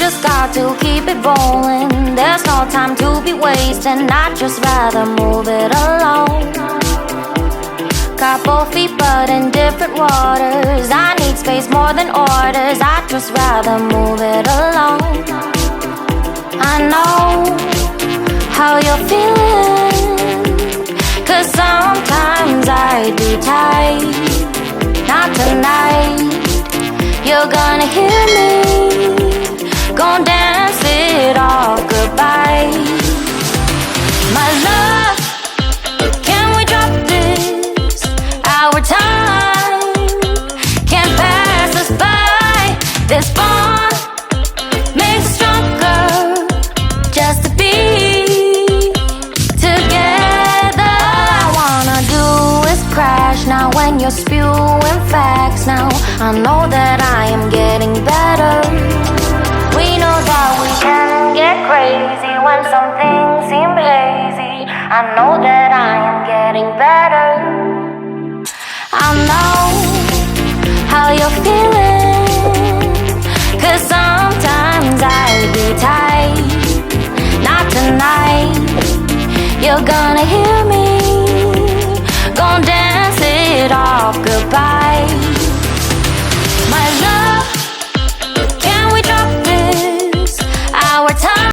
just got to keep it rolling. There's no time to be wasting. I'd just rather move it alone. Got both feet but in different waters. I need space more than orders. I'd just rather move it alone. I know how you're feeling, 'cause sometimes I do tight. Not tonight. You're gonna hear me, gon' dance it all goodbye. My love, can we drop this? Our time can't pass us by. This bond makes us stronger, just to be together. All I wanna do is crash now when you're spewing facts. Now I know that I am getting better. We know that we can get crazy when some things seem hazy. I know that I am getting better. I know how you're feeling, 'cause sometimes I be tight. Not tonight. You're gonna hear